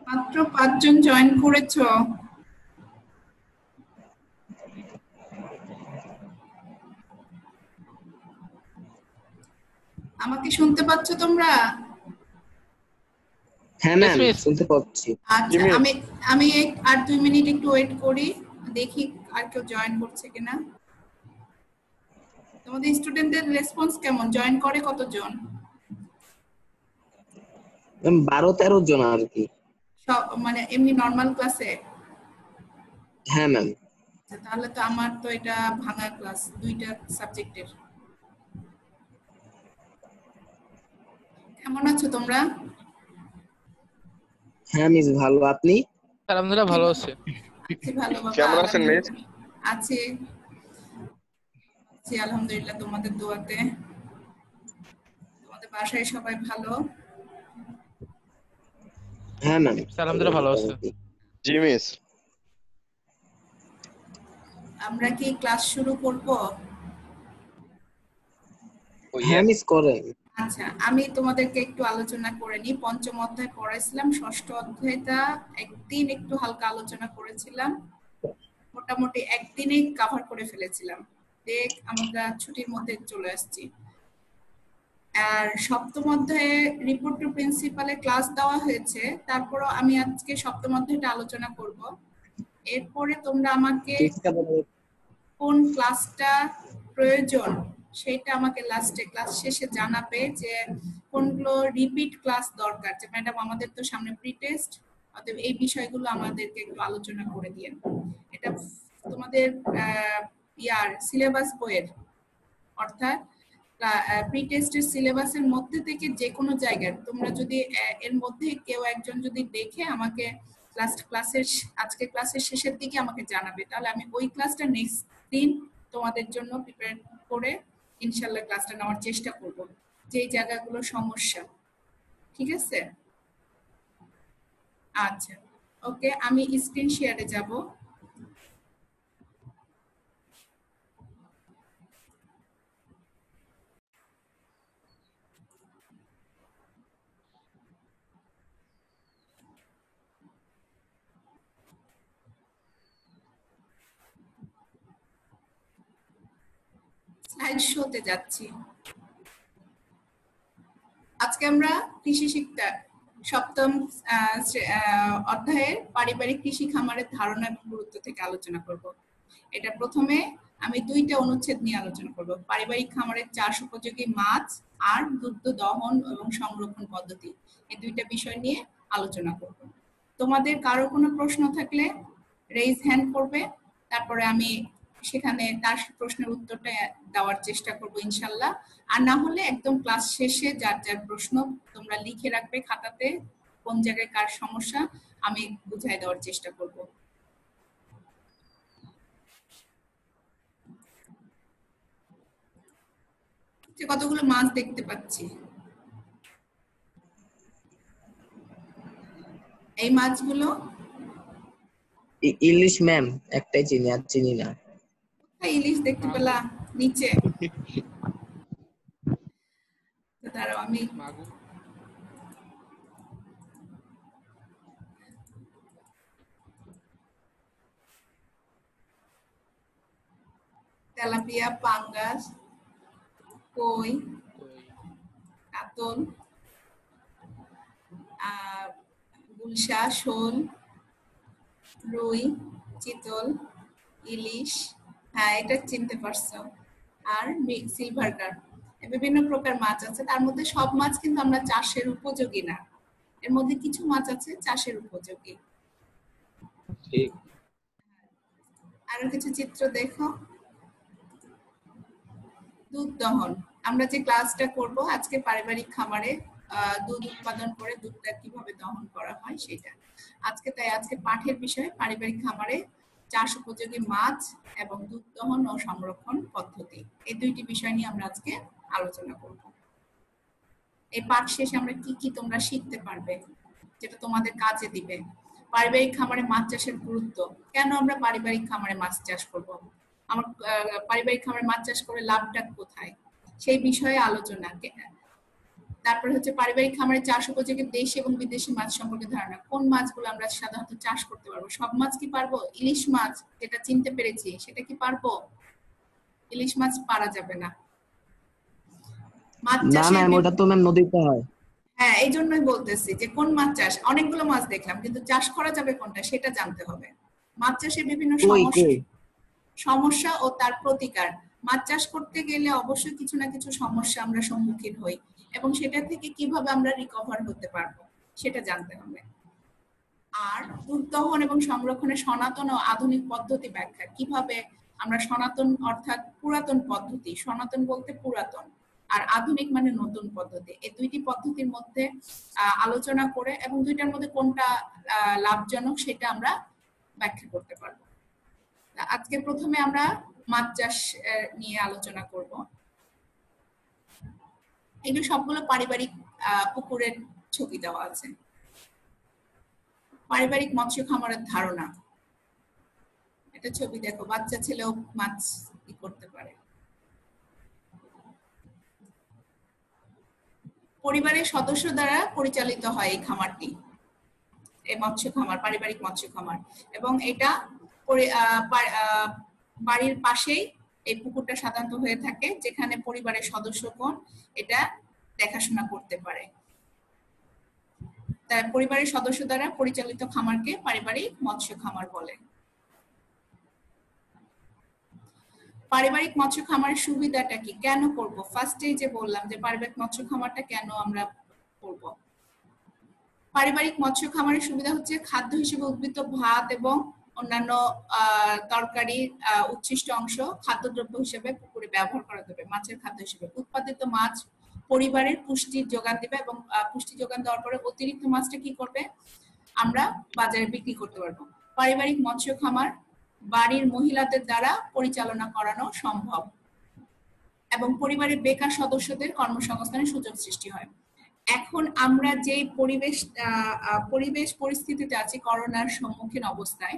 মাত্র 5 জন জয়েন করেছো। আমাকে শুনতে পাচ্ছ তোমরা? হ্যাঁ ম্যাম, শুনতে পাচ্ছি। আচ্ছা, আমি আর 2 মিনিট একটু ওয়েট করি, দেখি আর কেউ জয়েন করছে কিনা। তোমাদের স্টুডেন্টদের রেসপন্স কেমন? জয়েন করে কতজন? ম্যাম 12-13 জন আর কি। সব মানে এমনি নরমাল ক্লাসে? হ্যাঁ ম্যাম। তাহলে তো আমার তো এটা ভাঙা ক্লাস, 2টা সাবজেক্টের। কেমন আছো তোমরা? হ্যাঁ মিস, ভালো। আপনি? আলহামদুলিল্লাহ ভালো আছি। আছি ভালো বাবা। কেমন আছেন মিস? আছি আলহামদুলিল্লাহ তোমাদের দোয়াতে। তোমাদের বাসায় সবাই ভালো? হ্যাঁ ম্যাম, আলহামদুলিল্লাহ ভালো আছে। জি মিস। আমরা কি ক্লাস শুরু করব? হ্যাঁ মিস, করেন। আচ্ছা, আমি তোমাদেরকে একটু আলোচনা করে নিই। পঞ্চম অধ্যায় পড়াইছিলাম, ষষ্ঠ অধ্যায়টা একদিন একটু হালকা আলোচনা করেছিলাম, মোটামুটি একদিনেই কভার করে ফেলেছিলাম। দেখ আমরা ছুটির মধ্যে চলে আসছি। আর সপ্তম অধ্যায়ে রিপোর্ট টু প্রিন্সিপালে ক্লাস দেওয়া হয়েছে, তারপরও আমি আজকে সপ্তম অধ্যায়টা আলোচনা করব। এরপরে তোমরা আমাকে কোন ক্লাসটা প্রয়োজন সেটা আমাকে লাস্টে ক্লাস শেষে জানাবে, যে কোনগুলো রিপিট ক্লাস দরকার। যে ম্যাডাম আমাদের তো সামনে প্রি টেস্ট, অতএব এই বিষয়গুলো আমাদেরকে একটু আলোচনা করে দিয়েন। এটা তোমাদের সিলেবাস বইয়ের, অর্থাৎ প্রি টেস্টের সিলেবাসের মধ্যে থেকে যে কোনো জায়গায় তোমরা যদি এর মধ্যে কেউ একজন যদি দেখে আমাকে আজকে ক্লাসের শেষের দিকে আমাকে জানাবে, তাহলে আমি ওই ক্লাসটা নেক্সট দিন তোমাদের জন্য প্রিপেয়ার করে ইনশাআল্লাহ ক্লাসটা নেওয়ার চেষ্টা করব, যেই জায়গাগুলো সমস্যা। ঠিক আছে? আচ্ছা, ওকে, আমি স্ক্রিন শেয়ারে যাব। স্লাইড শোতে যাচ্ছি। আজকে আমরা কৃষি শিক্ষা সপ্তম অধ্যায়ের পারিবারিক কৃষি খামারের ধারণা এবং গুরুত্ব থেকে আলোচনা করব। এটা প্রথমে আমি 2টা অনুচ্ছেদ নিয়ে আলোচনা করব। পারিবারিক খামারের চাষ উপযোগী মাছ আর দুগ্ধ দহন এবং সংরক্ষণ পদ্ধতি, এই 2টা বিষয় নিয়ে আলোচনা করব। তোমাদের কারো কোনো প্রশ্ন থাকলে রেইজ হ্যান্ড করবে, তারপরে আমি সেখানে তার প্রশ্নের উত্তরটা দেওয়ার চেষ্টা করব ইনশাল্লাহ। আর না হলে একদম ক্লাস শেষে যার যার প্রশ্ন তোমরা লিখে রাখবে খাতাতে, কোন জায়গায় কার সমস্যা আমি বুঝাই দেওয়ার চেষ্টা করব। কতগুলো মাছ দেখতে পাচ্ছি। এই মাছগুলো ইলিশ ম্যাম, একটাই চিনি, আর চিনি না। ইলিশ দেখতে পেলা? নিচে। দাঁড়াও, আমি তেলাপিয়া, পাঙ্গাস, কই, কাতল, গুলশা, শোল, রুই, চিতল, ইলিশ, হ্যাঁ এটা চিনতে পারছো, আর সিলভার কার্প। বিভিন্ন প্রকার মাছ আছে, তার মধ্যে সব মাছ কিন্তু আমরা চাষের উপযোগী না, এর মধ্যে কিছু মাছ আছে চাষের উপযোগী। ঠিক। আরো কিছু চিত্র দেখো। দুধ দহন, আমরা যে ক্লাসটা করব আজকে পারিবারিক খামারে দুধ উৎপাদন করে দুধটা কিভাবে দহন করা হয় সেটা আজকে। তাই আজকে পাঠের বিষয় পারিবারিক খামারে চাষ উপযোগী মাছ এবং দুধ দহন ও সংরক্ষণ পদ্ধতি, এই দুইটি বিষয় নিয়ে আমরা আজকে আলোচনা করব। এই পাঠ শেষে আমরা কি কি তোমরা শিখতে পারবে যেটা তোমাদের কাজে দিবে। পারিবারিক খামারে মাছ চাষের গুরুত্ব, কেন আমরা পারিবারিক খামারে মাছ চাষ করব, আমার পারিবারিক খামারে মাছ চাষ করে লাভটা কোথায়, সেই বিষয়ে আলোচনা। তারপরে হচ্ছে পারিবারিক খামারে চাষ উপযোগী দেশি এবং বিদেশি মাছ সম্পর্কে ধারণা, কোন মাছগুলো আমরা সাধারণত চাষ করতে পারবো, সব মাছ কি পারবো, ইলিশ মাছ যেটা চিনতে পেরেছি সেটা কি পারবো, ইলিশ মাছ পারা যাবে না। মাছ না না চাষের ওটা তো ম্যাম নদীতে হয়। হ্যাঁ এই জন্যই বলতেছি যে কোন মাছ চাষ, অনেকগুলো মাছ দেখলাম কিন্তু চাষ করা যাবে কোনটা সেটা জানতে হবে। মাছ চাষের বিভিন্ন কই সমস্যা কই সমস্যা ও তার প্রতিকার, মাছ চাষ করতে গেলে অবশ্যই কিছু না কিছু সমস্যা আমরা সম্মুখীন হই এবং সেটা থেকে কিভাবে আমরা রিকভার হতে পারবো সেটা জানতে হবে। আর দুধ দহন এবং সংরক্ষণের সনাতন ও আধুনিক পদ্ধতি ব্যাখ্যা, কিভাবে আমরা সনাতন অর্থাৎ পুরাতন পদ্ধতি, সনাতন বলতে পুরাতন আর আধুনিক মানে নতুন পদ্ধতি, এই দুইটি পদ্ধতির মধ্যে আলোচনা করে এবং দুইটার মধ্যে কোনটা লাভজনক সেটা আমরা ব্যাখ্যা করতে পারবো। আজকে প্রথমে আমরা মাছ চাষ নিয়ে আলোচনা করব। এগুলো সবগুলো পারিবারিক পুকুরের ছবি দেওয়া আছে। পারিবারিক মৎস্য খামারের ধারণা, এটা ছবি দেখো, বাচ্চা ছেলেও মাছ কি করতে পারে। পরিবারের সদস্য দ্বারা পরিচালিত হয় এই খামারটি, এই মৎস্য খামার পারিবারিক মৎস্য খামার, এবং এটা বাড়ির পাশেই এই পুকুরটা সাধারণত হয়ে থাকে যেখানে পরিবারের সদস্যগণ এটা দেখাশোনা করতে পারে। তাই পরিবারের সদস্য দ্বারা পরিচালিত খামারকে পারিবারিক মৎস্য খামার বলে। পারিবারিক মৎস্য খামারের সুবিধাটা কি, কেন করব, ফার্স্টেই যে বললাম যে পারিবারিক মৎস্য খামারটা কেন আমরা করব। পারিবারিক মৎস্য খামারের সুবিধা হচ্ছে খাদ্য হিসেবে উদ্বৃত্ত ভাত এবং অন্যান্য তরকারি উচ্ছিষ্ট অংশ খাদ্যদ্রব্য হিসেবে পুকুরে ব্যবহার করা যাবে, মাছের খাদ্য হিসেবে উৎপাদিত মাছ পরিবারের পুষ্টির যোগান দেবে এবং পুষ্টি যোগান দেওয়ার পরে অতিরিক্ত মাছটা কি করবে আমরা বাজারে বিক্রি করতে পারবো। পারিবারিক মৎস্য খামার বাড়ির মহিলাদের দ্বারা পরিচালনা করানো সম্ভব এবং পরিবারের বেকার সদস্যদের কর্মসংস্থানের সুযোগ সৃষ্টি হয়। এখন আমরা যে পরিবেশ পরিস্থিতিতে আছি করোনার সম্মুখীন অবস্থায়,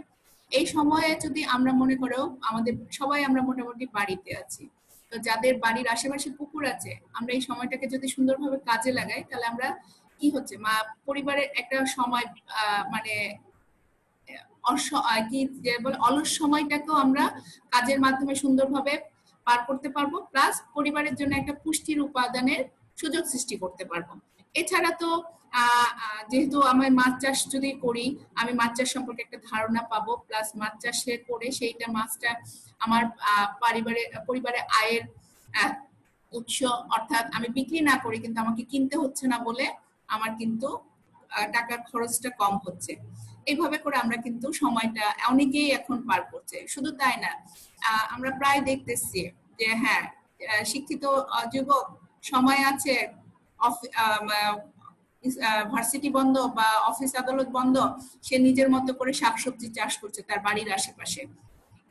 এই সময়ে যদি আমরা মনে করো আমাদের সবাই আমরা মোটামুটি বাড়িতে আছি, তো যাদের বাড়ির আশেপাশে পুকুর আছে আমরা এই সময়টাকে যদি সুন্দরভাবে কাজে লাগাই তাহলে আমরা কি হচ্ছে পরিবারের একটা সময় মানে অলস সময়টাকেও আমরা কাজের মাধ্যমে সুন্দরভাবে পার করতে পারবো, প্লাস পরিবারের জন্য একটা পুষ্টির উপাদানের সুযোগ সৃষ্টি করতে পারবো। এছাড়া তো যেহেতু আমি মাছ চাষ যদি করি আমি মাছ চাষ সম্পর্কে একটা ধারণা পাবো, প্লাস মাছ চাষে করে সেইটা মাছটা আমার পরিবারের আয়ের উৎস, অর্থাৎ আমি বিক্রি না করি কিন্তু আমাকে কিনতে হচ্ছে না বলে আমার কিন্তু টাকার খরচটা কম হচ্ছে। এইভাবে করে আমরা কিন্তু সময়টা অনেকেই এখন পার করছে। শুধু তাই না, আমরা প্রায় দেখতেছি যে হ্যাঁ শিক্ষিত যুবক সময় আছে, ভার্সিটি বন্ধ বা অফিস আদালত বন্ধ, সে নিজের মতো করে শাকসবজি চাষ করছে তার বাড়ির আশেপাশে।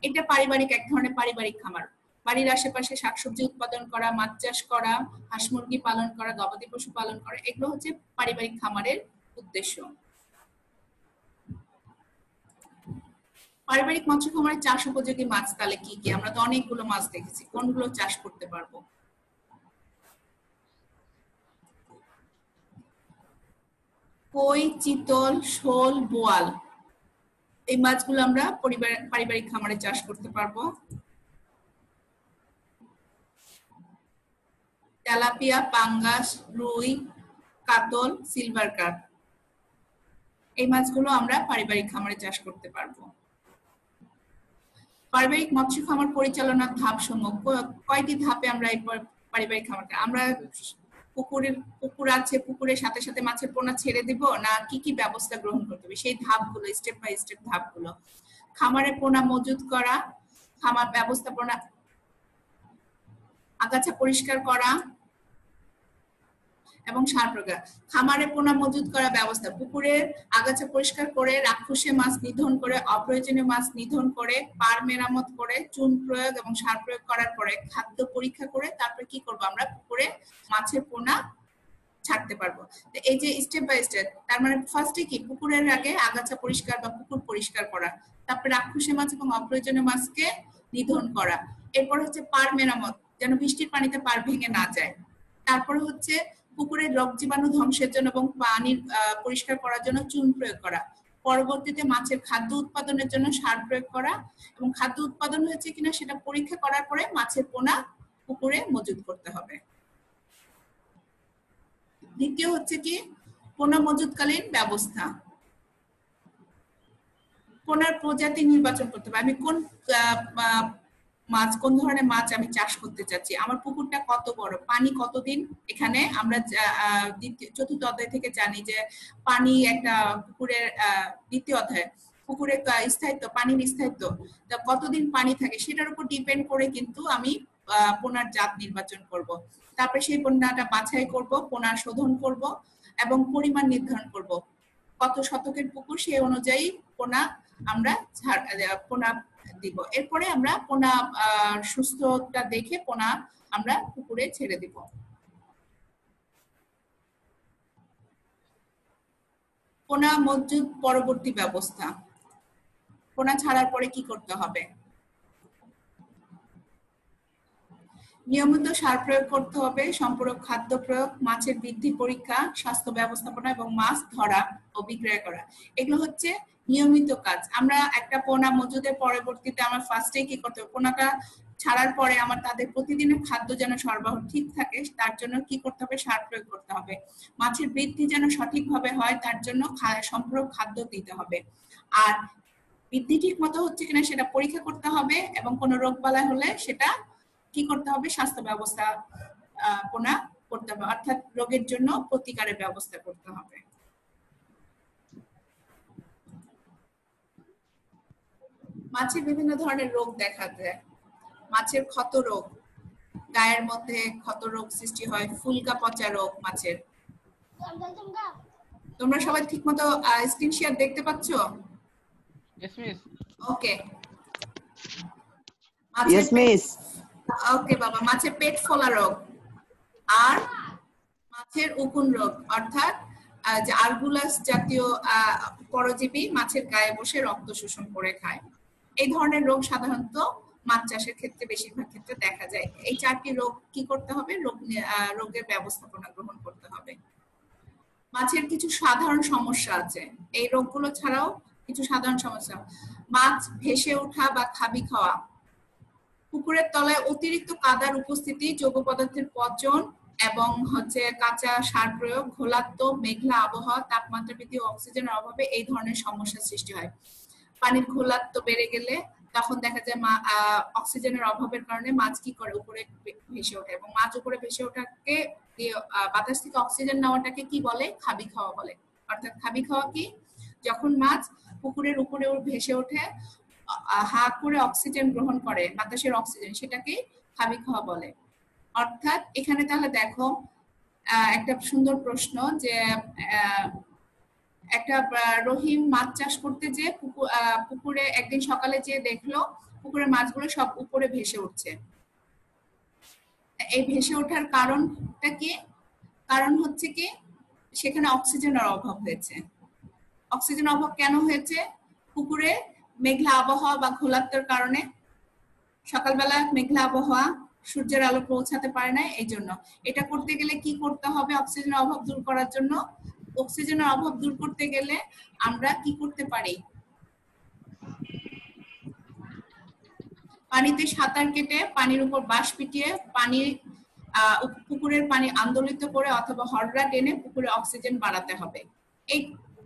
এটা পারিবারিক এক ধরনের পারিবারিক খামার, বাড়ির আশেপাশে শাকসবজি উৎপাদন করা, মাছ চাষ করা, হাঁস মুরগি পালন করা, গবাদি পশু পালন করা, এগুলো হচ্ছে পারিবারিক খামারের উদ্দেশ্য। পারিবারিক মৎস্য খামারে চাষ উপযোগী মাছ তাহলে কি কি, আমরা তো অনেকগুলো মাছ দেখেছি, কোনগুলো চাষ করতে পারবো। কই, চিতল, শোল, বোয়াল, এই মাছগুলো আমরা পারিবারিক খামারে চাষ করতে পারবো। তেলাপিয়া, পাঙ্গাস, রুই, কাতল, সিলভার কার্প, এই মাছগুলো আমরা পারিবারিক খামারে চাষ করতে পারবো। পারিবারিক মৎস্য খামার পরিচালনার ধাপ সমূহ, কয়টি ধাপে আমরা এই পারিবারিক খামারটা আমরা পুকুর আছে, পুকুরের সাথে সাথে মাছের পোনা ছেড়ে দিব, না কি কি ব্যবস্থা গ্রহণ করতে হবে সেই ধাপগুলো, স্টেপ বাই স্টেপ ধাপগুলো। খামারে পোনা মজুত করা, খামার ব্যবস্থাপনা, আগাছা পরিষ্কার করা এবং সার প্রয়োগ। খামারে পোনা মজুত করা ব্যবস্থা, পুকুরের আগাছা পরিষ্কার করে, রাক্ষসে মাছ নিধন করে, অপ্রয়োজনীয় মাছ নিধন করে, পার মেরামত করে, চুন প্রয়োগ এবং সার প্রয়োগ করার পরে খাদ্য পরীক্ষা করে তারপরে কি করব, আমরা পুকুরে মাছের পোনা ছাড়তে পারবো। এই যে স্টেপ বাই স্টেপ, তার মানে ফার্স্টে কি পুকুরের আগে আগাছা পরিষ্কার বা পুকুর পরিষ্কার করা, তারপরে রাক্ষসে মাছ এবং অপ্রয়োজনীয় মাছকে নিধন করা, এরপর হচ্ছে পার মেরামত যেন বৃষ্টির পানিতে পার ভেঙে না যায়, তারপরে হচ্ছে পুকুরের রোগ জীবাণু ধ্বংসের জন্য এবং পানি পরিষ্কার করার জন্য চুন প্রয়োগ করা, পরবর্তীতে মাছের খাদ্য উৎপাদনের জন্য সার প্রয়োগ করা এবং খাদ্য উৎপাদন হয়েছে কিনা সেটা পরীক্ষা করার পরে মাছের পোনা পুকুরে মজুত করতে হবে। দ্বিতীয় হচ্ছে কি পোনা মজুতকালীন ব্যবস্থা, পোনার প্রজাতি নির্বাচন করতে হবে। আমি কোন মাছ, কোন ধরনের মাছ আমি চাষ করতে চাচ্ছি, আমার পুকুরটা কত বড়, পানি কতদিন, এখানে আমরা চতুর্থ অধ্যায় থেকে জানি যে পানি একটা পুকুরের দ্বিতীয় অধ্যায় পুকুরের স্থায়িত্ব, পানির স্থায়িত্ব কতদিন পানি থাকে সেটার উপর ডিপেন্ড করে কিন্তু আমি পোনার জাত নির্বাচন করব। তারপরে সেই পোনাটা বাছাই করব, পোনা শোধন করব এবং পরিমাণ নির্ধারণ করব, কত শতকের পুকুর সেই অনুযায়ী পোনা আমরা পোনা দিব। এরপরে আমরা পোনা সুস্থতা দেখে পোনা আমরা পুকুরে ছেড়ে দিব। পোনা মজুত পরবর্তী ব্যবস্থা, পোনা ছাড়ার পরে কি করতে হবে, নিয়মিত সার প্রয়োগ করতে হবে, সম্পূরক খাদ্য প্রয়োগ, মাছের বৃদ্ধি পরীক্ষা, স্বাস্থ্য ব্যবস্থাপনা এবং মাছ ধরা ও বিক্রয় করা, এগুলো হচ্ছে নিয়মিত কাজ। আমরা একটা পোনা মজুদের পরবর্তীতে আমার ফার্স্টে কি করতে হবে, পোনাটা ছাড়ার পরে আমার তাদের প্রতিদিনের খাদ্য যেন সরবরাহ ঠিক থাকে তার জন্য কি করতে হবে, সার প্রয়োগ করতে হবে, মাছের বৃদ্ধি যেন সঠিকভাবে হয় তার জন্য সম্পূরক খাদ্য দিতে হবে, আর বৃদ্ধি ঠিক মতো হচ্ছে কিনা সেটা পরীক্ষা করতে হবে এবং কোনো রোগবালাই হলে সেটা কি করতে হবে, স্বাস্থ্য ব্যবস্থা পোনা করতে হবে, অর্থাৎ রোগের জন্য প্রতিকারের ব্যবস্থা করতে হবে। মাছের বিভিন্ন ধরনের রোগ দেখা যায়, মাছের ক্ষত রোগ, গায়ের মধ্যে ক্ষত রোগ সৃষ্টি হয়, ফুলকা পচা রোগ মাছের। তোমরা সবাই ঠিকমতো স্ক্রিন শেয়ার দেখতে পাচ্ছো? Yes, miss. ওকে, Yes, miss. ওকে বাবা, মাছের পেট ফোলা রোগ আর মাছের উকুন রোগ, অর্থাৎ যে আরগুলাস জাতীয় পরজীবী মাছের গায়ে বসে রক্ত শোষণ করে খায়। এই ধরনের রোগ সাধারণত মাছ চাষের ক্ষেত্রে বেশিরভাগ ক্ষেত্রে দেখা যায়। এই চারটি রোগ কি করতে হবে, রোগের ব্যবস্থাপনা গ্রহণ করতে হবে। মাছের কিছু সাধারণ সমস্যা আছে, এই রোগগুলো ছাড়াও কিছু সাধারণ সমস্যা, মাছ ভেসে ওঠা বা খাবি খাওয়া, পুকুরের তলায় অতিরিক্ত কাদার উপস্থিতি, জৈব পদার্থের পচন এবং হচ্ছে কাঁচা সার প্রয়োগ, ঘোলাক্ত, মেঘলা আবহাওয়া, তাপমাত্রা বৃদ্ধি ও অক্সিজেনের অভাবে এই ধরনের সমস্যার সৃষ্টি হয়। পানির ঘোলাক্ত বেড়ে গেলে তখন দেখা যায় অক্সিজেনের অভাবের কারণে মাছ কি করে, উপরে ভেসে ওঠে এবং মাছ উপরে ভেসে ওঠাকে বাতাস থেকে অক্সিজেন নেওয়াটাকে কি বলে, খাবি খাওয়া বলে। অর্থাৎ খাবি খাওয়া কি, যখন মাছ পুকুরের উপরে ভেসে ওঠে হা করে অক্সিজেন গ্রহণ করে, বাতাসের অক্সিজেন, সেটাকে খাবি খাওয়া বলে। অর্থাৎ এখানে তাহলে দেখো একটা সুন্দর প্রশ্ন যে একটা রহিম মাছ চাষ করতে যে পুকুরে একদিন সকালে যে দেখলো পুকুরের মাছগুলো সব উপরে ভেসে উঠছে। এই ভেসে ওঠার কারণটা কি, কারণ হচ্ছে কি সেখানে অক্সিজেনের অভাব হয়েছে। অক্সিজেনের অভাব কেন হয়েছে, পুকুরে মেঘলা আবহাওয়া বা ঘোলাক্তের কারণে, সকালবেলা মেঘলা আবহাওয়া, সূর্যের আলো পৌঁছাতে পারে না, এই জন্য। এটা করতে গেলে কি করতে হবে, অক্সিজেনের অভাব দূর করার জন্য, অক্সিজেনের অভাব দূর করতে গেলে আমরা কি করতে পারি, পানিতে সাঁতার কেটে পানির উপর বাঁশ পিটিয়ে পুকুরের পানি আন্দোলিত করে অথবা হররা টেনে পুকুরে অক্সিজেন বাড়াতে হবে। এই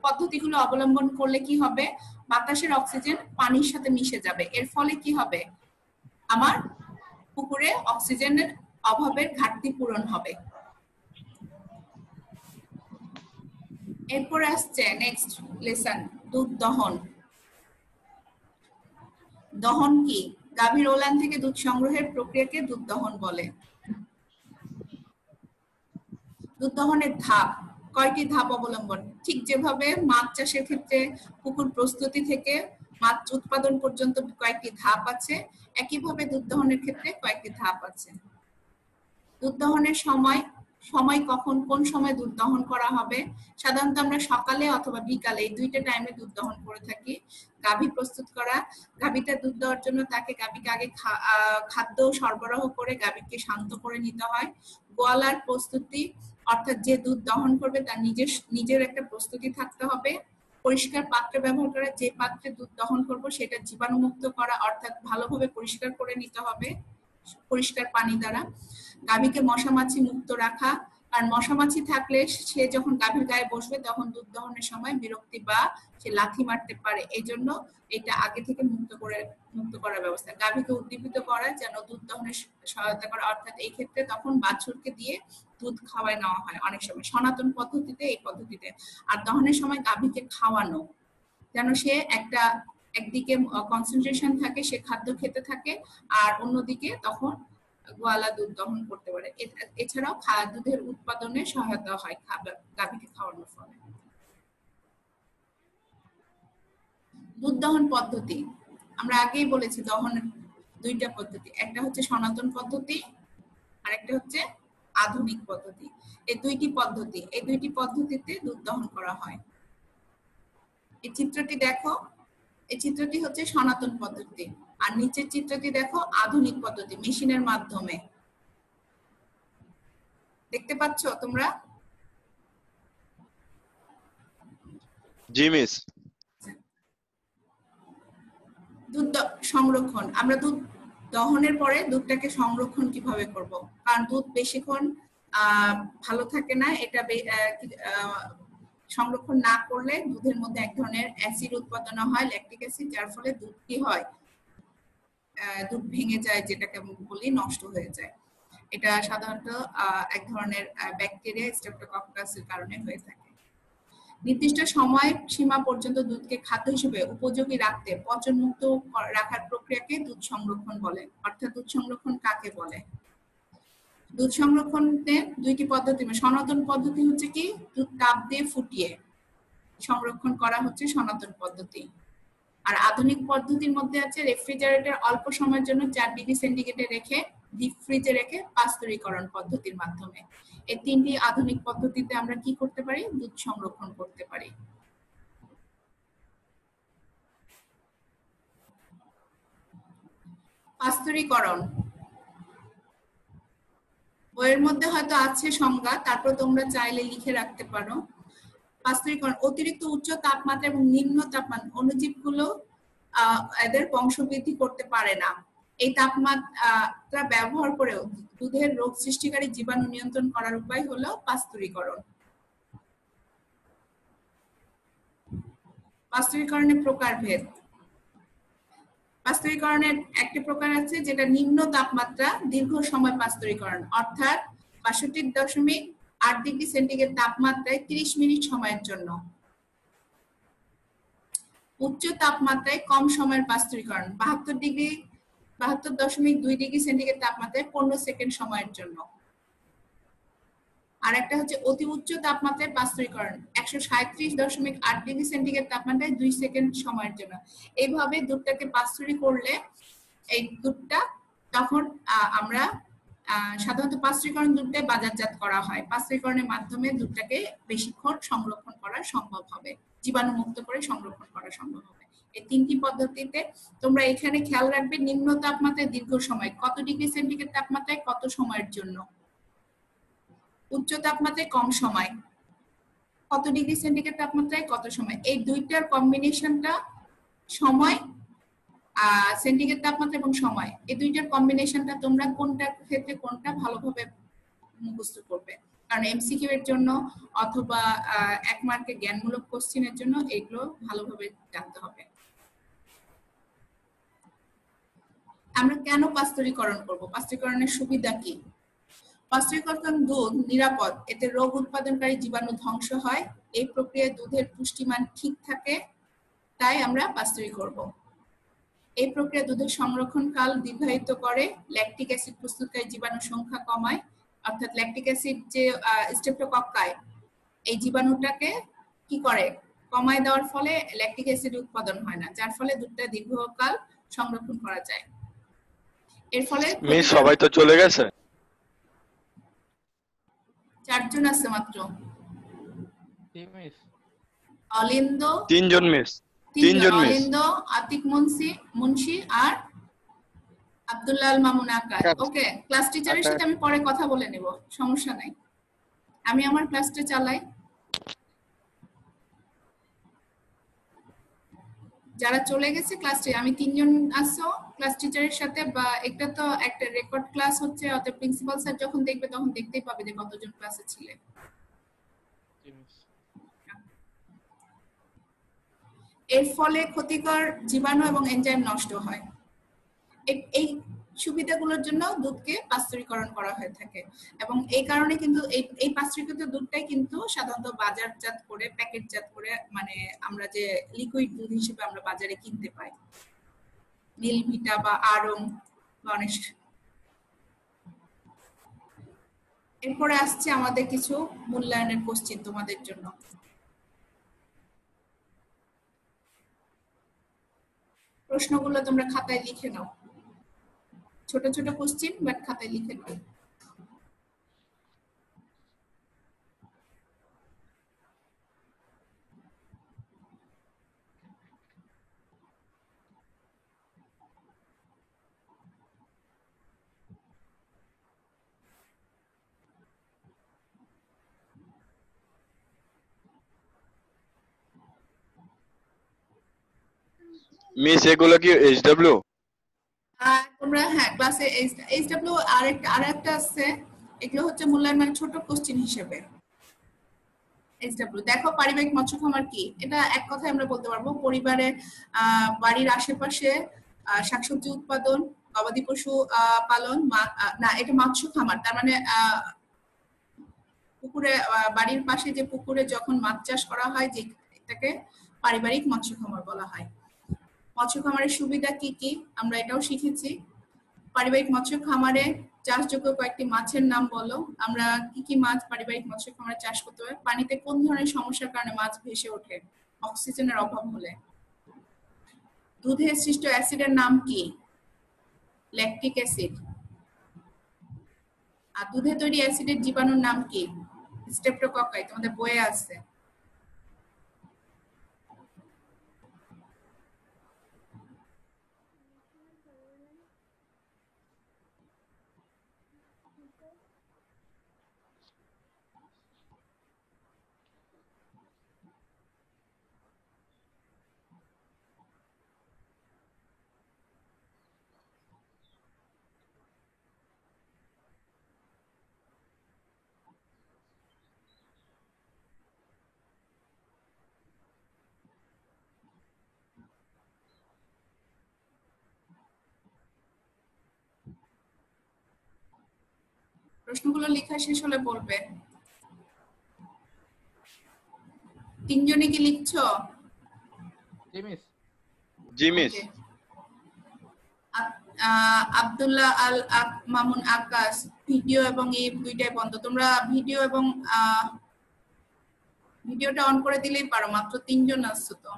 পদ্ধতিগুলো অবলম্বন করলে কি হবে, বাতাসের অক্সিজেন পানির সাথে মিশে যাবে, এর ফলে কি হবে, আমার পুকুরে অক্সিজেনের অভাবের ঘাটতি পূরণ হবে। এরপর আসছে নেক্সট লেসন, দুধ দহন। দহন কি? গাভীর ওলান থেকে দুধ সংগ্রহের প্রক্রিয়াকে দুধ দহন বলে। দুধ দহনের ধাপ, কয়টি ধাপ অবলম্বন? ঠিক যেভাবে মাছ চাষের ক্ষেত্রে পুকুর প্রস্তুতি থেকে মাছ উৎপাদন পর্যন্ত কয়েকটি ধাপ আছে, একইভাবে দুধ দহনের ক্ষেত্রে কয়েকটি ধাপ আছে। দুধ দহনের সময় কখন, কোন সময় দুধ দহন করা হবে? সাধারণত আমরা সকালে অথবা বিকালে, এই দুইটা টাইমে দুধ দহন করে থাকি। গাভী প্রস্তুত করা, গাভীতে দুধ দেওয়ার জন্য গাভীকে আগে খাদ্য সরবরাহ করে গাভীকে শান্ত করে নিতে হয়। গোয়ালার প্রস্তুতি, অর্থাৎ যে দুধ দহন করবে তার নিজের একটা প্রস্তুতি থাকতে হবে। পরিষ্কার পাত্র ব্যবহার করা, যে পাত্রে দুধ দহন করব সেটা জীবাণুমুক্ত করা, অর্থাৎ ভালোভাবে পরিষ্কার করে নিতে হবে পরিষ্কার পানি দ্বারা। গাভীকে মশা মাছি মুক্ত রাখা, কারণ মশা মাছি থাকলে সে যখন গাভীর গায়ে বসবে তখন দুধ দহনের সময় বিরক্তি বা সে লাথি মারতে পারে, এই জন্য এটা আগে থেকে মুক্ত করার ব্যবস্থা। গাভীকে উদ্দীপিত করা যেন দুধ দহনের সহায়তা করে, অর্থাৎ এই ক্ষেত্রে তখন বাছুরকে দিয়ে দুধ খাওয়ায় নেওয়া হয় অনেক সময় সনাতন পদ্ধতিতে, এই পদ্ধতিতে। আর দহনের সময় গাভীকে খাওয়ানো, যেন সে একদিকে কনসেন্ট্রেশন থাকে, সে খাদ্য খেতে থাকে, আর অন্যদিকে তখন গোয়ালা দুধ দহন করতে পারে। এছাড়াও দুধের উৎপাদনে সহায়তা হয় গাভীকে খাওয়ানোর ফলে। দুধ দহন পদ্ধতি, আমরা আগেই বলেছি দহনের দুইটা পদ্ধতি, একটা হচ্ছে সনাতন পদ্ধতি আর একটা হচ্ছে আধুনিক পদ্ধতি। এই দুইটি পদ্ধতিতে দুধ দহন করা হয়। এই চিত্রটি দেখো, এই চিত্রটি হচ্ছে সনাতন পদ্ধতি, আর নিচের চিত্রটি দেখো আধুনিক পদ্ধতি, মেশিনের মাধ্যমে। দেখতে পাচ্ছ তোমরা? জি মিস। দুধ সংরক্ষণ, আমরা দুধ দহনের পরে দুধটাকে সংরক্ষণ কিভাবে করব? কারণ দুধ বেশিক্ষণ ভালো থাকে না, এটা সংরক্ষণ না করলে দুধের মধ্যে এক ধরনের অ্যাসিড উৎপাদন হয়, ল্যাকটিক অ্যাসিড, যার ফলে দুধ কি হয়, দুধ ভেঙে যায়, যেটাকে বলি নষ্ট হয়ে যায়। এটা সাধারণত এক ধরনের ব্যাকটেরিয়া, স্ট্রেপ্টোকক্কাসের কারণে হয়ে থাকে। নির্দিষ্ট সময় সীমা পর্যন্ত দুধকে খাদ্য হিসেবে উপযোগী রাখতে পচনমুক্ত রাখার প্রক্রিয়াকে দুধ সংরক্ষণ বলে। অর্থাৎ দুধ সংরক্ষণ কাকে বলে? দুধ সংরক্ষণে দুইটি পদ্ধতি, সনাতন পদ্ধতি হচ্ছে কি দুধ তাপ দিয়ে ফুটিয়ে সংরক্ষণ করা হচ্ছে সনাতন পদ্ধতি, আর আধুনিক পদ্ধতির মধ্যে আছে রেফ্রিজারেটর অল্প সময়ের জন্য 4 ডিগ্রি সেন্টিগ্রেডে রেখে ডিপ ফ্রিজে রেখে পাস্তুরীকরণ পদ্ধতির মাধ্যমে। এই তিনটি আধুনিক পদ্ধতিতে আমরা কি করতে পারি? দুধ সংরক্ষণ করতে পারি। পাস্তুরীকরণ বইয়ের মধ্যে হয়তো আছে সংজ্ঞা, তারপর তোমরা চাইলে লিখে রাখতে পারো। পাস্তুরীকরণ, অতিরিক্ত উচ্চ তাপমাত্রা এবং নিম্ন তাপমাত্রা অণুজীবগুলো এদের বংশবৃদ্ধি করতে পারে না। এই তাপমাত্রা ব্যবহার করেও দুধের রোগ সৃষ্টিকারী জীবাণু নিয়ন্ত্রণ করার উপায় হলো পাস্তুরীকরণ। পাস্তুরীকরণের প্রকারভেদ, পাস্তুরীকরণের একটি প্রকার আছে যেটা নিম্ন তাপমাত্রা দীর্ঘ সময় পাস্তুরীকরণ, অর্থাৎ 62.8 ডিগ্রি সেন্টিগ্রেড তাপমাত্রায় 30 মিনিট সময়ের জন্য। উচ্চ তাপমাত্রায় কম সময়ের পাস্তুরীকরণ 72.2 ডিগ্রি সেন্টিগ্রেড তাপমাত্রায় 15 সেকেন্ড সময়ের জন্য। আর একটা হচ্ছে অতি উচ্চ তাপমাত্রায় পাস্তুরীকরণ 137.8 ডিগ্রি সেন্টিগ্রেড তাপমাত্রায় 2 সেকেন্ড সময়ের জন্য। এইভাবে দুধটাকে পাস্তুরি করলে এই দুধটা তখন আমরা সাধারণত পাস্তুরীকরণ দুধটা বাজারজাত করা হয়। পাস্তুরীকরণের মাধ্যমে দুধটাকে বেশিক্ষণ সংরক্ষণ করা সম্ভব হবে, জীবাণু মুক্ত করে সংরক্ষণ করা সম্ভব হবে। এই তিনটি পদ্ধতিতে তোমরা এখানে খেয়াল রাখবে, নিম্ন তাপমাত্রায় দীর্ঘ সময়, কত ডিগ্রি সেন্টিগ্রেড তাপমাত্রায় কত সময়ের জন্য, উচ্চ তাপমাত্রায় কম সময়, কত ডিগ্রি সেন্টিগ্রেড তাপমাত্রায় কত সময়। এই দুইটার কম্বিনেশনটা, সময় সেন্টিগ্রেড তাপমাত্রা এবং সময়, এই দুইটার কম্বিনেশনটা তোমরা কোনটা ক্ষেত্রে কোনটা ভালোভাবে মুখস্থ করবে। কারণ এমসিকিউ এর জন্য অথবা 1 মার্কের জ্ঞানমূলক কোশ্চেনের জন্য এগুলো ভালোভাবে জানতে হবে। আমরা কেন পাস্তুরিকরণ করব? পাস্তুরিকরণের সুবিধা কি? পাস্তুরিকরণ দুধ নিরাপদ, এতে রোগ উৎপাদনকারী জীবাণু ধ্বংস হয়, এই প্রক্রিয়ায় দুধের পুষ্টিমান ঠিক থাকে, তাই আমরা পাস্তুরি করব। এই প্রক্রিয়া দুধের সংরক্ষণকাল দীর্ঘায়িত করে, ল্যাকটিক অ্যাসিড প্রস্তুতকারী জীবাণুর সংখ্যা কমায়, অর্থাৎ ল্যাকটিক অ্যাসিড যে স্ট্রেপ্টোকক্কাই এই জীবাণুটাকে কি করে কমায় দেওয়ার ফলে ল্যাকটিক অ্যাসিড উৎপাদন হয় না, যার ফলে দুধটা দীর্ঘকাল সংরক্ষণ করা যায়। এর ফলে মিস সবাই তো চলে গেছে। 4 জন আছে মাত্র। মিস অলিন্দ 3 জন মিস। 3 জন মিস। অলিন্দ, আতিক মুন্সি আর আব্দুল্লাহ আল মামুন আকাশ। ওকে, ক্লাস টিচারের সাথে আমি পরে কথা বলে নেব, সমস্যা নাই। আমি আমার ক্লাসটা চালাই। যারা চলে গেছে ক্লাসে, আমি 3 জন আসছো ক্লাস টিচারের সাথে, বা একটা তো একটা রেকর্ড ক্লাস হচ্ছে, অর্থাৎ প্রিন্সিপাল স্যার যখন দেখবে তখন দেখতেই পাবে যে কতজন ক্লাসে ছিলে। এর ফলে ক্ষতিকর জীবাণু এবং এনজাইম নষ্ট হয়। এই সুবিধাগুলোর জন্য দুধকে পাস্তুরিকরণ করা হয়ে থাকে, এবং এই কারণে কিন্তু এই পাস্তুরিকৃত দুধটাই কিন্তু সাধারণত বাজারজাত করে প্যাকেটজাত করে, মানে আমরা যে লিকুইড দুধ হিসেবে আমরা বাজারে কিনতে পাই, মিলভিটা বা আরং বা অনেক। এরপরে আসছে আমাদের কিছু মূল্যায়নের কোশ্চেন তোমাদের জন্য। প্রশ্নগুলো তোমরা খাতায় লিখে নাও, ছোট ছোট কোশ্চেন, বাট খাতায় লিখে নাও। মিস এগুলো কি এইচডব্লিউ? তোমরা হ্যাঁ ক্লাসে এইচডব্লিউ আরেকটা আছে, এগুলো হচ্ছে মূল্যায়ন মানে ছোট কোশ্চেন হিসেবে। এইচডব্লিউ দেখো, পারিবারিক মৎস্য খামার কি? এটা এক কথায় আমরা বলতে পারবো পরিবারে বাড়ির আশেপাশে শাকসবজি উৎপাদন, গবাদি পশু পালন, না এটা মৎস্য খামার, তার মানে পুকুরে বাড়ির পাশে যে পুকুরে যখন মাছ চাষ করা হয়, যে এটাকে পারিবারিক মৎস্য খামার বলা হয়। মৎস্য খামারের সুবিধা কি কি আমরা এটাও শিখেছি। পারিবারিক মৎস্য খামারে চাষযোগ্য কয়েকটি মাছের নাম বলো। আমরা কি কি মাছ পারিবারিক মৎস্য খামারে চাষ করতে পারি? পানিতে কোন ধরনের সমস্যার কারণে মাছ ভেসে ওঠে? অক্সিজেনের অভাব হলে। দুধে সৃষ্ট অ্যাসিডের নাম কি? Lactic acid. আর দুধে তৈরি অ্যাসিডের জীবাণুর নাম কি? স্ট্রেপ্টোকক্কাই, তোমাদের বইয়ে আছে। প্রশ্নগুলো লেখা শেষ হলে বলবে। 3 জনে কি লিখছো? জি মিস। আব্দুল্লাহ আল মামুন আকাশ, ভিডিও এবং এই দুইটাই বন্ধ। তোমরা ভিডিও এবং ভিডিওটা অন করে দিলেই পারো, মাত্র 3 জন আসছো তো।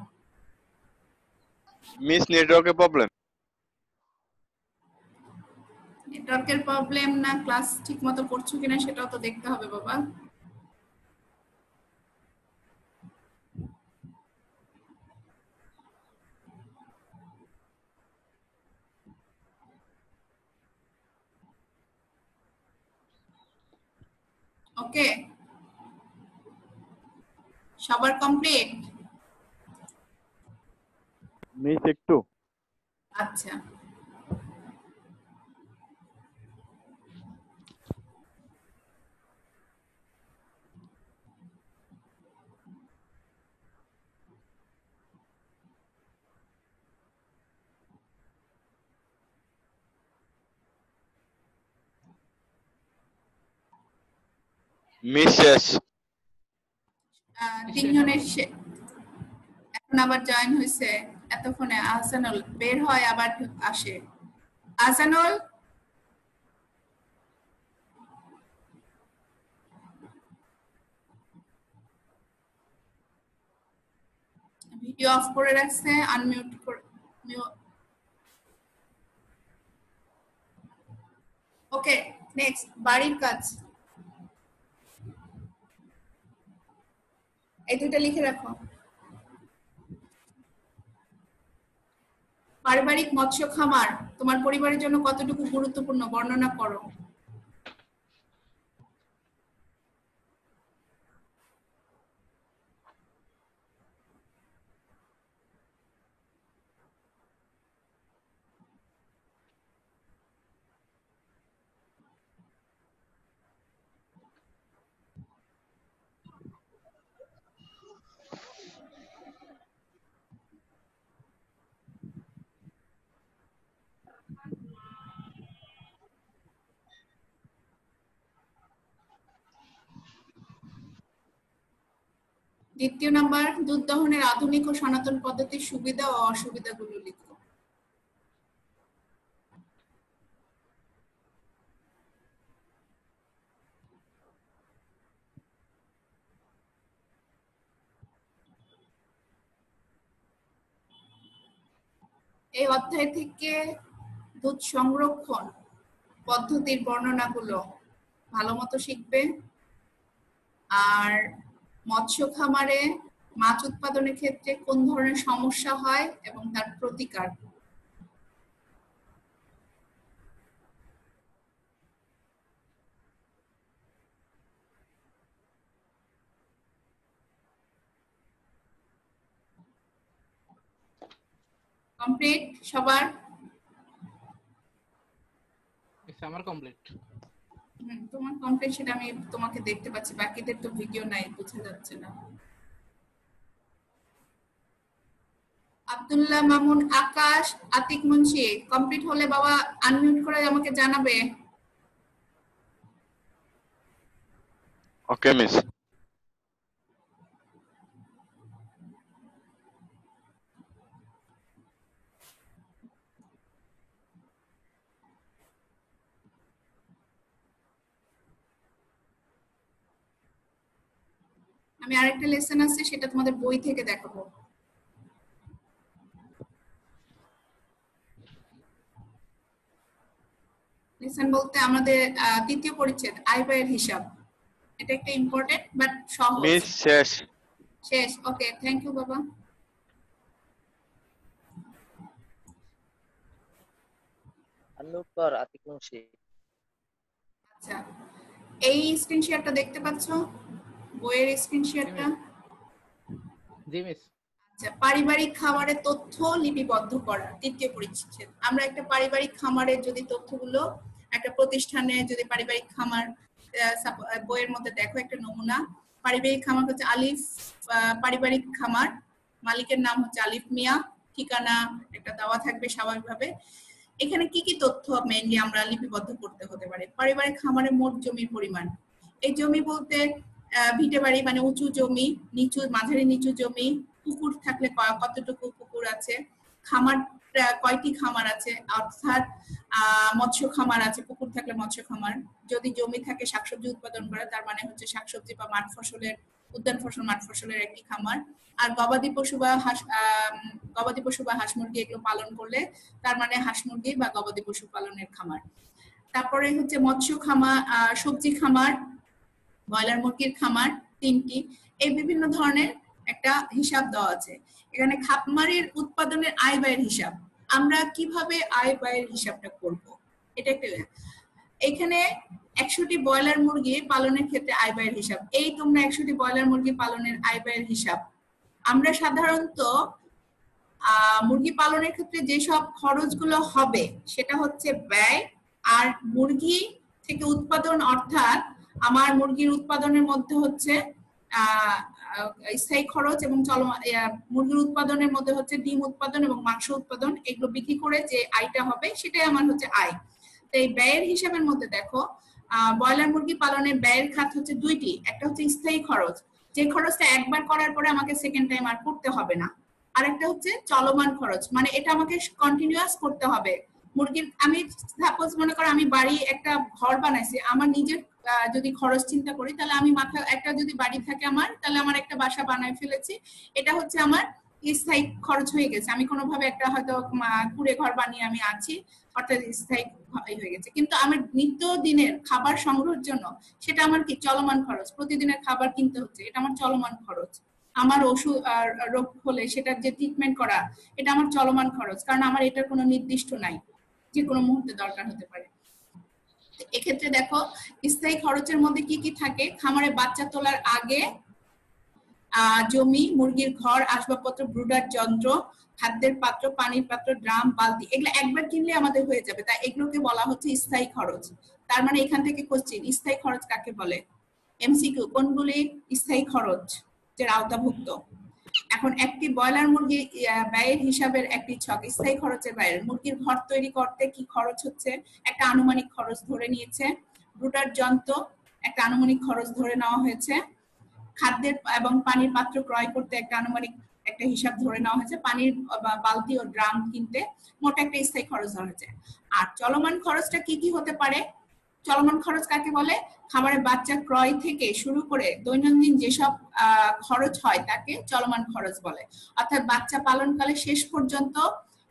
মিস নেটওয়ার্কের প্রবলেম। নেটওয়ার্কের প্রবলেম না ক্লাস ঠিকমতো করছো কিনা সেটাও তো দেখতে হবে বাবা। ওকে, সবার কমপ্লিট? মিস একটু। আচ্ছা, মিস শেষ। তিনজনের এখন আবার জয়েন হয়েছে এতক্ষণে আহসানুল বের হয় আবার আসে। আহসানুল ভিডিও অফ করে রাখছে, আনমিউট করে। ওকে, নেক্সট বাড়ির কাজ। এই দুইটা লিখে রাখো। পারিবারিক মৎস্য খামার তোমার পরিবারের জন্য কতটুকু গুরুত্বপূর্ণ বর্ণনা করো। দ্বিতীয় নাম্বার, দুধ দহনের আধুনিক ও সনাতন পদ্ধতির সুবিধা ও অসুবিধাগুলো লিখো। এই অধ্যায় থেকে দুধ সংরক্ষণ পদ্ধতির বর্ণনাগুলো ভালো মতো শিখবে। আর মৎস্য খামারে মাছ উৎপাদনের ক্ষেত্রে কোন ধরনের সমস্যা হয় এবং তার প্রতিকার। কমপ্লিট সবার? আমার কমপ্লিট। তোমার কমপ্লিট, সেটা আমি তোমাকে দেখতে পাচ্ছি, বাকিদের তো ভিডিও নাই, বোঝা যাচ্ছে না। আব্দুল্লাহ মামুন, আকাশ, আতিক মুন্সি কমপ্লিট হলে বাবা আনমিউট করে আমাকে জানাবে। ওকে মিস। আমি আরেকটা লেসন আছে, সেটা তোমাদের বই থেকে দেখাবো। লেসন বলতে আমাদের তৃতীয় পরিচ্ছেদ আয় ব্যয়ের হিসাব। এটা একটা ইম্পর্টেন্ট বাট সহজ। মিস শেষ। শেষ, ওকে, থ্যাংক ইউ বাবা। আনমিউট কর আতিক মুন্সি। আচ্ছা, এই স্ক্রিন শেয়ারটা দেখতে পাচ্ছ, বইয়ের স্ক্রিন শেয়ারটা? জি মিস। আচ্ছা, পারিবারিক খামারের তথ্য লিপিবদ্ধ করা, তৃতীয় পরিচ্ছেদ। আমরা একটা পারিবারিক খামারের যদি তথ্যগুলো একটা প্রতিষ্ঠানে যদি পারিবারিক খামার বইয়ের মধ্যে দেখো একটা নমুনা, পারিবারিক খামার হচ্ছে আলিফ পারিবারিক খামার, মালিকের নাম হচ্ছে আলিফ মিয়া, ঠিকানা একটা দেওয়া থাকবে স্বাভাবিকভাবে। এখানে কি কি তথ্য মেইনলি আমরা লিপিবদ্ধ করতে হতে পারে? পারিবারিক খামারে মোট জমির পরিমাণ, এই জমি বলতে ভিটে বাড়ি মানে উঁচু জমি, নিচু মাঝারি নিচু জমি, পুকুর থাকলে কতটুকু পুকুর আছে, খামার কয়টি খামার আছে, অর্থাৎ মৎস্য খামার আছে, পুকুর থাকলে মৎস্য খামার, যদি জমি থাকে শাকসবজি উৎপাদন করে তার মানে হচ্ছে শাকসবজি বা মাঠ ফসলের, উদ্যান ফসল মাঠ ফসলের একটি খামার। আর গবাদি পশু বা হাঁস মুরগি এগুলো পালন করলে তার মানে হাঁস মুরগি বা গবাদি পশু পালনের খামার। তারপরে হচ্ছে মৎস্য খামার, সবজি খামার, ব্রয়লার মুরগির খামার, তিনটি। এই বিভিন্ন ধরনের একটা হিসাব দেওয়া আছে এখানে। খামারের উৎপাদনের আয় ব্যয়ের হিসাব, আমরা কিভাবে আয় ব্যয়ের হিসাবটা করব, এটা একটা। এখানে 100টি ব্রয়লার মুরগি পালনের ক্ষেত্রে আয় ব্যয়ের হিসাব, এই তোমরা 100টি ব্রয়লার মুরগি পালনের আয় ব্যয়ের হিসাব। আমরা সাধারণত মুরগি পালনের ক্ষেত্রে যেসব খরচগুলো হবে সেটা হচ্ছে ব্যয়, আর মুরগি থেকে উৎপাদন, অর্থাৎ আমার মুরগির উৎপাদনের মধ্যে হচ্ছে স্থায়ী খরচ এবং চলমান, মুরগির উৎপাদনের মধ্যে হচ্ছে ডিম উৎপাদন এবং মাংস উৎপাদন, এগুলো বিক্রি করে যে আয়টা হবে সেটাই আমার হচ্ছে আয়। তো এই ব্যয়ের হিসাবের মধ্যে দেখো ব্রয়লার মুরগি পালনের ব্যয়ের খাত হচ্ছে দুইটি, একটা হচ্ছে স্থায়ী খরচ, যে খরচটা একবার করার পরে আমাকে সেকেন্ড টাইম আর করতে হবে না, আর একটা হচ্ছে চলমান খরচ, মানে এটা আমাকে কন্টিনিউয়াস করতে হবে। মুরগির আমি সাপোজ মনে করো আমি বাড়ি একটা ঘর বানাইছি, আমার নিজের যদি খরচ চিন্তা করি তাহলে আমি মাথা একটা যদি বাড়ি থাকে আমার, তাহলে আমার একটা বাসা বানাই ফেলেছি, এটা হচ্ছে আমার স্থায়ী খরচ হয়ে গেছে। আমি কোনোভাবে একটা হয়তো কুড়ে ঘর বানিয়ে আমি আছি, অর্থাৎ স্থায়ী হয়ে গেছে। কিন্তু আমার নিত্য দিনের খাবার সংগ্রহের জন্য সেটা আমার কি চলমান খরচ, প্রতিদিনের খাবার কিনতে হচ্ছে, এটা আমার চলমান খরচ। আমার ওষুধ রোগ হলে সেটার যে ট্রিটমেন্ট করা, এটা আমার চলমান খরচ, কারণ আমার এটার কোনো নির্দিষ্ট নাই, যে কোনো মুহূর্তে দরকার হতে পারে। এক্ষেত্রে দেখো স্থায়ী খরচের মধ্যে কি কি থাকে। খামারে বাচ্চা তোলার আগে জমি, মুরগির ঘর, আসবাবপত্র, ব্রুডার যন্ত্র, খাদ্যের পাত্র, পানির পাত্র, ড্রাম, বালতি, এগুলো একবার কিনলে আমাদের হয়ে যাবে, তাই এগুলোকে বলা হচ্ছে স্থায়ী খরচ। তার মানে এখান থেকে কোশ্চেন, স্থায়ী খরচ কাকে বলে? এমসিকিউ, কোনগুলি স্থায়ী খরচ যার আওতাভুক্ত? এখন একটি ব্রয়লার মুরগি ব্যয়ের হিসাবের একটি ছক, স্থায়ী খরচের বাইরে মুরগির ঘর তৈরি করতে কি খরচ হচ্ছে একটা আনুমানিক খরচ ধরে নিয়েছে, ব্রুডার যন্ত্র একটা আনুমানিক খরচ ধরে নেওয়া হয়েছে, খাদ্যের এবং পানির পাত্র ক্রয় করতে একটা আনুমানিক একটা হিসাব ধরে নেওয়া হয়েছে, পানির বালতি ও ড্রাম কিনতে মোট একটা স্থায়ী খরচ ধরা হয়েছে। আর চলমান খরচটা কি কি হতে পারে? চলমান খরচ কাকে বলে? খাবারের বাচ্চা ক্রয় থেকে শুরু করে দৈনন্দিন যেসব খরচ হয় তাকে চলমান খরচ বলে। অর্থাৎ বাচ্চা পালনকালে শেষ পর্যন্ত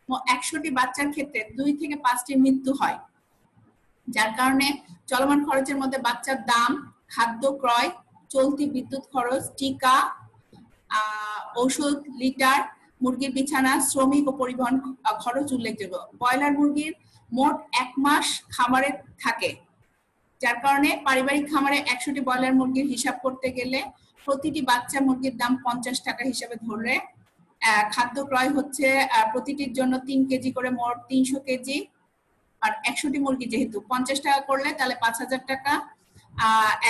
100টি বাচ্চার ক্ষেত্রে 2 থেকে 5টি মৃত্যু হয়, যার কারণে চলমান খরচের মধ্যে বাচ্চার দাম, খাদ্য ক্রয়, চলতি বিদ্যুৎ খরচ, টিকা, ঔষধ, লিটার, মুরগির বিছানা, শ্রমিক ও পরিবহন খরচ উল্লেখযোগ্য। ব্রয়লার মুরগির মোট 1 মাস খামারে থাকে, যার কারণে পারিবারিক খামারে 100টি ব্রয়লার মুরগির হিসাব করতে গেলে প্রতিটি বাচ্চা মুরগির দাম 50 টাকা হিসেবে ধরে খাদ্য ক্রয় হচ্ছে প্রতিটির জন্য 3 কেজি করে, মোট 300 কেজি। আর 100টি মুরগি যেহেতু 50 টাকা করলে তাহলে 5000 টাকা,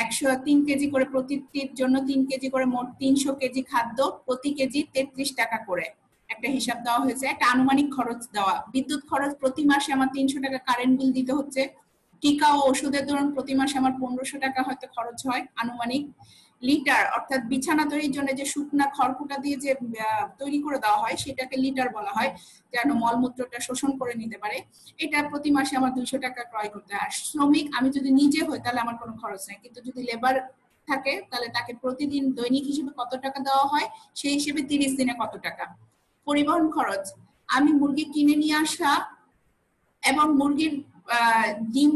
103 কেজি করে, প্রতিটির জন্য 3 কেজি করে, মোট 300 কেজি খাদ্য, প্রতি কেজি 33 টাকা করে একটা হিসাব দেওয়া হয়েছে, একটা আনুমানিক খরচ দেওয়া। বিদ্যুৎ খরচ প্রতি মাসে আমার 300 টাকা কারেন্ট বিল দিতে হচ্ছে। টিকা ও ওষুধের ধরুন প্রতি মাসে আমার 1500 টাকা হয়তো খরচ হয় আনুমানিক। লিটার অর্থাৎ বিছানা তৈরির জন্য যে শুকনা খড়কুটা দিয়ে যে তৈরি করে দেওয়া হয় সেটাকে লিটার বলা হয়, যেন মলমূত্রটা শোষণ করে নিতে পারে, এটা প্রতি মাসে আমার 200 টাকা ক্রয় করতে হয়। আর শ্রমিক আমি যদি নিজে হই তাহলে আমার কোনো খরচ নেই, কিন্তু যদি লেবার থাকে তাহলে তাকে প্রতিদিন দৈনিক হিসেবে কত টাকা দেওয়া হয়, সেই হিসেবে 30 দিনে কত টাকা। পরিবহন খরচ, আমি মুরগি কিনে নিয়ে আসা এবং মুরগির ডিম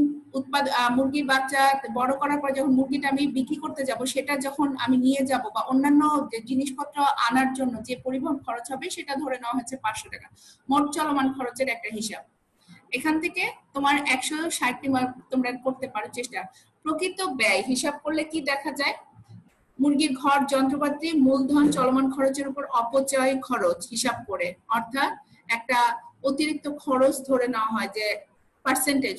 মুরগির বাচ্চা বড় করার পর যখন মুরগিটা আমি বিক্রি করতে যাব, সেটা যখন আমি নিয়ে যাব বা অন্যান্য জিনিসপত্র আনার জন্য যে পরিবহন খরচ হবে সেটা ধরে নেওয়া হচ্ছে 500 টাকা। মোট চলমান খরচের একটা হিসাব। এখান থেকে তোমার 160টি মার্ক তোমরা করতে পারো চেষ্টা। প্রকৃত ব্যয় হিসাব করলে কি দেখা যায়? মুরগির ঘর, যন্ত্রপাতি, মূলধন, চলমান খরচের উপর অপচয় খরচ হিসাব করে, অর্থাৎ একটা অতিরিক্ত খরচ ধরে নেওয়া হয় যে পার্সেন্টেজ।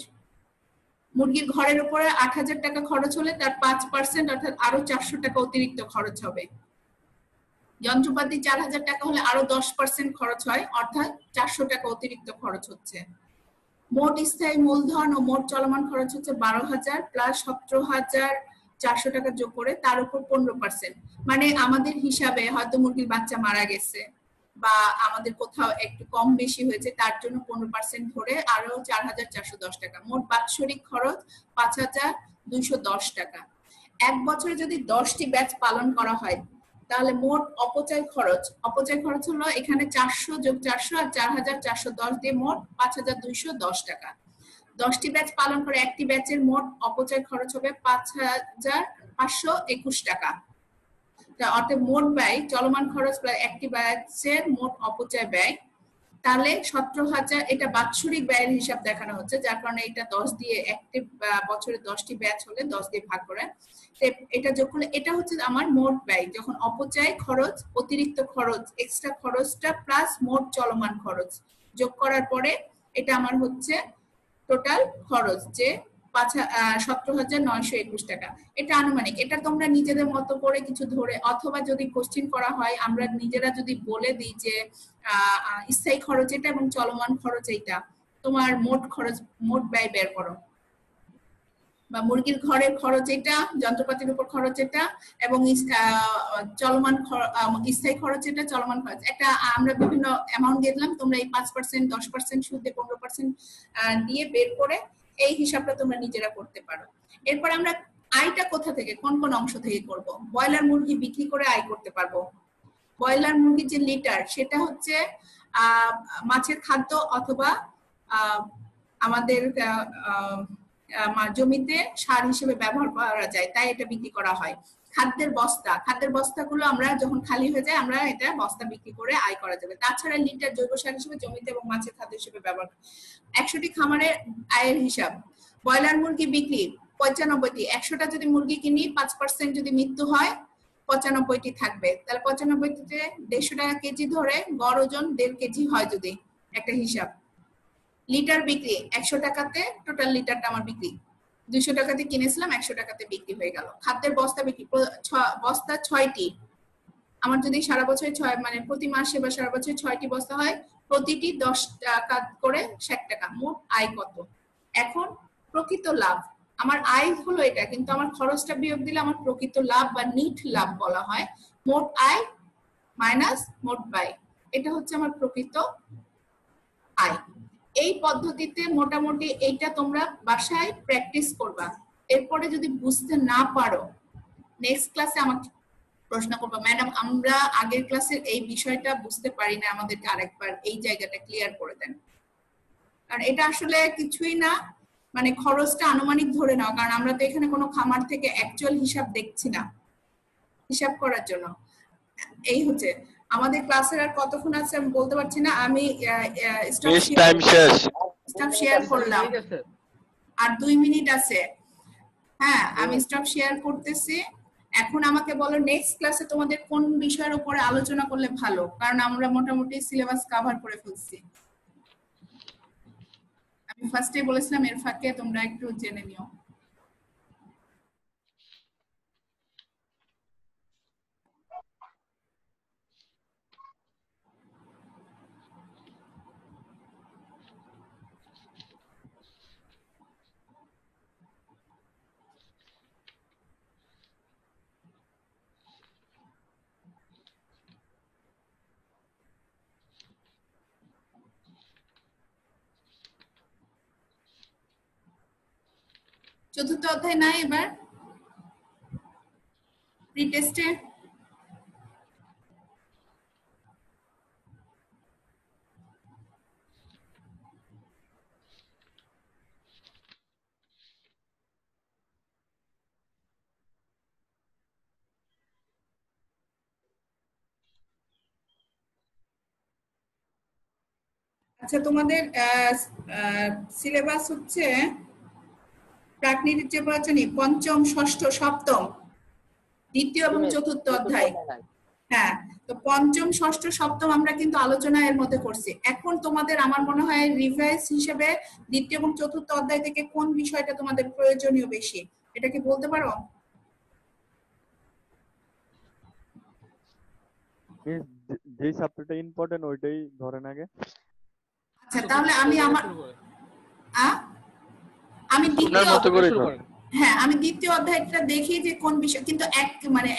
মুরগির ঘরের উপরে 8000 টাকা খরচ হলে তার 5% অর্থাৎ আরো 400 টাকা অতিরিক্ত খরচ হবে। যন্ত্রপাতি 4000 টাকা হলে আরো 10% খরচ হয়, অর্থাৎ 400 টাকা অতিরিক্ত খরচ হচ্ছে। মোট স্থায়ী মূলধন ও মোট চলমান খরচ হচ্ছে 12,000 প্লাস 17,400 টাকা যোগ করে তার উপর 15%, মানে আমাদের হিসাবে হয়তো মুরগির বাচ্চা মারা গেছে বা আমাদের কোথাও একটু কম বেশি হয়েছে, তার জন্য 15% ধরে আরো 4,410 টাকা। মোট বাৎসরিক খরচ 5,210 টাকা। এক বছরে যদি 10টি ব্যাচ পালন করা হয় তাহলে মোট অপচয় খরচ হলো এখানে 400 যোগ 400 আর 4,410 দিয়ে মোট 5,210 টাকা। 10টি ব্যাচ পালন করে একটি ব্যাচের মোট অপচয় খরচ হবে 5,521 টাকা। অর্থাৎ মোট ব্যয় চলমান খরচ প্রায় একটি ব্যাচের মোট অপচয় ব্যয়, তাহলে 17,000, এটা বাৎসরিক ব্যয়ের হিসাব দেখানো হচ্ছে, যার কারণে এটা 10 দিয়ে, একটি বছরে 10টি ব্যাচ হলে 10 দিয়ে ভাগ করে এটা যোগ করলে এটা হচ্ছে আমার মোট ব্যয়, যখন অপচয় খরচ, অতিরিক্ত খরচ, এক্সট্রা খরচটা প্লাস মোট চলমান খরচ যোগ করার পরে এটা আমার হচ্ছে টোটাল খরচ, যে 17,921 টাকা। এটা আনুমানিক, এটা তোমরা নিজেদের মতো করে কিছু ধরে, অথবা যদি কোশ্চেন করা হয় আমরা নিজেরা যদি বলে দিই যে স্থায়ী খরচ এটা এবং চলমান খরচ এইটা, তোমার মোট খরচ, মোট ব্যয় বের করো। বা মুরগির ঘরের খরচ এটা, যন্ত্রপাতির উপর খরচ এটা, এবং চলমান স্থায়ী খরচ এটা, চলমান খরচ একটা আমরা বিভিন্ন অ্যামাউন্ট দিয়ে দিলাম, তোমরা এই 5%, 10% সুদে 15% দিয়ে বের করে এই হিসাবটা তোমরা নিজেরা করতে পারো। এরপর আমরা আয়টা কোথা থেকে, কোন কোন অংশ থেকে করব? ব্রয়লার মুরগি বিক্রি করে আয় করতে পারবো। ব্রয়লার মুরগির যে লিটার সেটা হচ্ছে মাছের খাদ্য অথবা আমাদের জমিতে সার হিসেবে ব্যবহার করা যায়, তাই এটা বিক্রি করা হয়। খাদ্যের বস্তাগুলো আমরা যখন খালি হয়ে যায় আমরা এটা বস্তা বিক্রি করে আয় করা যাবে। তাছাড়া লিটার জৈব সার হিসেবে জমিতে এবং মাছের খাদ্য হিসেবে ব্যবহার। 100টি খামারের আয়ের হিসাব, ব্রয়লার মুরগি বিক্রি 95টি, 100টা যদি মুরগি কিনি 5% যদি মৃত্যু হয় 95টি থাকবে, তাহলে 95টিতে 150 টাকা কেজি ধরে গড় ওজন 1.5 কেজি হয় যদি একটা হিসাব। লিটার বিক্রি 100 টাকাতে টোটাল লিটারটা আমার বিক্রি, 200 টাকাতে কিনেছিলাম 100 টাকাতে বিক্রি হয়ে গেল। খাদ্যের বস্তা বিক্রি বস্তা 6টি, আমার যদি সারা বছর 6 মানে প্রতি মাসে বা সারা বছর 6টি বস্তা হয়, প্রতিটি 10 টাকা করে 60 টাকা, মোট আয় কত? এখন প্রকৃত লাভ, আমার আয় হলো এটা, কিন্তু আমার খরচটা বিয়োগ দিলে আমার প্রকৃত লাভ বা নিট লাভ বলা হয়। মোট আয় মাইনাস মোট ব্যয়, এটা হচ্ছে আমার প্রকৃত আয়। এই পদ্ধতিতে মোটামুটি এইটা তোমরা বাসায় প্র্যাকটিস করবা। এরপরে যদি বুঝতে না পারো নেক্সট ক্লাসে আমাকে প্রশ্ন করবা, ম্যাডাম আমরা আগের ক্লাসের এই বিষয়টা বুঝতে পারি না, আমাদেরকে আরেকবার এই জায়গাটা ক্লিয়ার করে দেন। কারণ এটা আসলে কিছুই না, মানে খরচটা আনুমানিক ধরে নাও, কারণ আমরা তো এখানে কোনো খামার থেকে অ্যাকচুয়াল হিসাব দেখছি না হিসাব করার জন্য। এই হচ্ছে আমাদের ক্লাসের আর কতক্ষণ আছে আমি বলতে পারছি না, আমি স্টপ শেয়ার করলাম, আর 2 মিনিট আছে। হ্যাঁ আমি স্টপ শেয়ার করতেছি। এখন আমাকে বলো নেক্সট ক্লাসে তোমাদের কোন বিষয়ের উপরে আলোচনা করলে ভালো, কারণ আমরা মোটামুটি সিলেবাস কভার করে ফেলছি। আমি ফার্স্টে বলেছিলাম এর ফাঁকে তোমরা একটু জেনে নিও। চতুর্থ অধ্যায় নাই এবার প্রি টেস্টে? আচ্ছা তোমাদের সিলেবাস হচ্ছে প্রাক-নিরিট যে পড়াচ্ছেন পঞ্চম, ষষ্ঠ, সপ্তম, দ্বিতীয় এবং চতুর্থ অধ্যায়। হ্যাঁ, তো পঞ্চম, ষষ্ঠ, সপ্তম আমরা কিন্তু আলোচনা এর মধ্যে করছি। এখন তোমাদের আমার মনে হয় রিভাইজ হিসেবে দ্বিতীয় এবং চতুর্থ অধ্যায় থেকে কোন বিষয়টা তোমাদের প্রয়োজনীয় বেশি, এটা কি বলতে পারো? যে চ্যাপ্টারটা ইম্পর্টেন্ট ওইটাই ধরেন আগে। আচ্ছা তাহলে আমি আমি দ্বিতীয় অধ্যায়টা দেখি যে কোন বিষয়, কিন্তু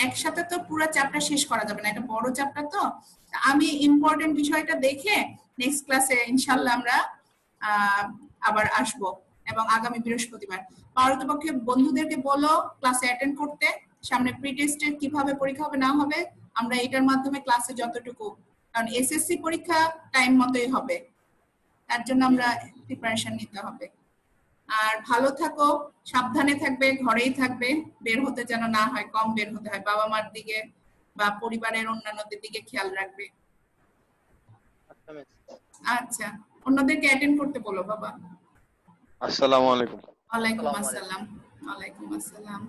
একসাথে তো পুরো চ্যাপ্টার শেষ করা যাবে না, এটা বড় চ্যাপ্টার। তো আমি ইম্পর্টেন্ট বিষয়টা দেখে নেক্সট ক্লাসে ইনশাআল্লাহ আমরা আবার আসব, এবং আগামী বৃহস্পতিবার। পারতপক্ষে বন্ধুদেরকে বলো ক্লাসে অ্যাটেন্ড করতে, সামনে প্রি টেস্টে কিভাবে পরীক্ষা হবে না হবে আমরা এটার মাধ্যমে ক্লাসে যতটুকু, কারণ এসএসসি পরীক্ষা টাইম মতোই হবে, তার জন্য আমরা প্রিপারেশন নিতে হবে। আর ভালো থাকো, সাবধানে থাকবে, ঘরেই থাকবে, বের হতে যেন না হয়, কম বের হতে হয়, বাবা মার দিকে বা পরিবারের অন্যান্যদের দিকে খেয়াল রাখবে। আচ্ছা অন্যদেরকে অ্যাটেন্ড করতে বলো বাবা। আসসালামু আলাইকুম। ওয়ালাইকুম আসসালাম। ওয়ালাইকুম আসসালাম।